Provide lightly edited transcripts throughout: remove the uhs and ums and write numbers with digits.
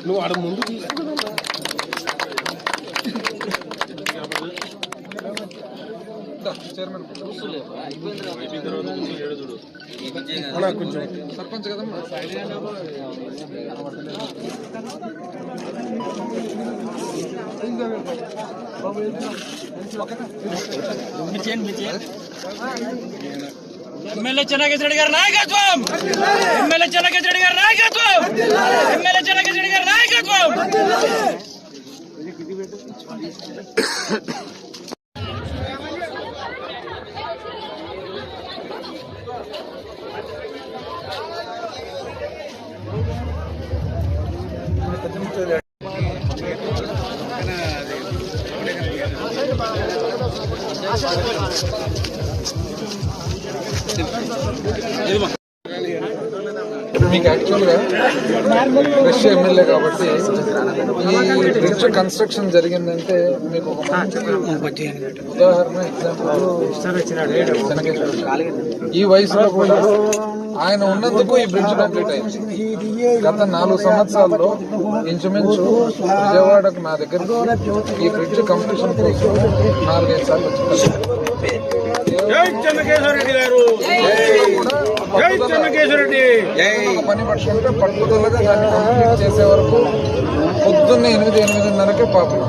నువ్వు ఆడ ముందు కొంచెం సర్పంచ్ కదమ్మా ఎమ్మెల్యే చెన్నకేశ్వర గారి నాయకత్వం, ఎమ్మెల్యే చెన్నకేశ్వర గారి నాయకత్వం, ఎమ్మెల్యే చెన్నకేశ్వర గారి నాయకత్వం. మీకు యాక్చువల్గా ఫ్రెష్ ఎమ్మెల్యే కాబట్టి ఈ బ్రిడ్జ్ కన్స్ట్రక్షన్ జరిగిందంటే మీకు ఒక ఉదాహరణ ఎగ్జాంపుల్ ఈ వయసులో కూడా ఆయన ఉన్నందుకు ఈ బ్రిడ్జ్ కంప్లీట్ అయింది. గత 4 సంవత్సరాల్లో ఇంచుమించు విజయవాడకు నా దగ్గరికి ఈ బ్రిడ్జ్ కంప్లీషన్ కోసం 4-5 సార్లు వచ్చింది. పని పట్టుకుంటే పట్టుదలగా దాన్ని కంప్లీట్ చేసే వరకు పొద్దున్నే 8-8:30కే పాపం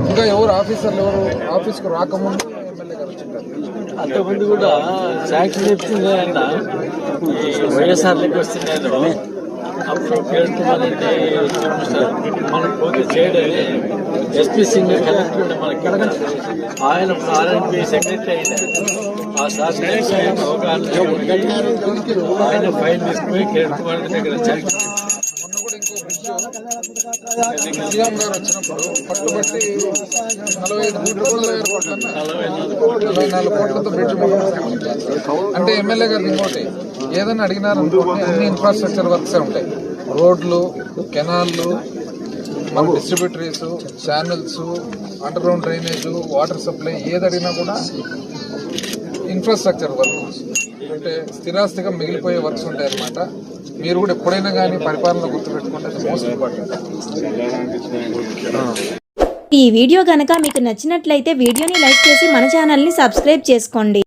ఇంకా ఎవరు ఆఫీసర్లు ఎవరు ఆఫీస్కు రాకముందు ఎమ్మెల్యే గారు వచ్చింటారు. అంతకుముందు కూడా శాంక్షన్ చెప్తుంది అన్న వైఎస్ఆర్లకి వస్తున్నాయి. అప్పుడు కేడుకోవాలంటే మనం పోతే చేయడని ఎస్పీ సింగ్ కలెక్టర్ మనకి ఆయన ఆర్ఎండ్బి సెక్రటరీ అయినా ఆ శాసన ఆయన ఫైల్ తీసుకుని కేడుకోవాల దగ్గర సీఎం గారు వచ్చినప్పుడు పట్టుబట్టి 45 కోట్లతో బ్రిడ్జ్ అంటే ఎమ్మెల్యే గారు ఇంకోటి ఏదైనా అడిగినారనుకోండి అన్ని ఇన్ఫ్రాస్ట్రక్చర్ వర్క్స్ ఉంటాయి. రోడ్లు, కెనాల్లు, మన distributaries, channels, under ground drainage, water supply ఏది అడిగినా కూడా ఇన్ఫ్రాస్ట్రక్చర్ వర్క్స్ అంటే స్థిరాస్తిగా మిగిలిపోయే వర్క్స్ ఉంటాయి అన్నమాట. మీరు కూడా ఎప్పుడైనా కానీ పరిపాలన గుర్తుపెట్టుకుంటే మోస్ట్ ఇంపార్టెంట్. ఈ వీడియో గనక మీకు నచ్చినట్లయితే వీడియోని లైక్ చేసి మన ఛానల్ని సబ్స్క్రైబ్ చేసుకోండి.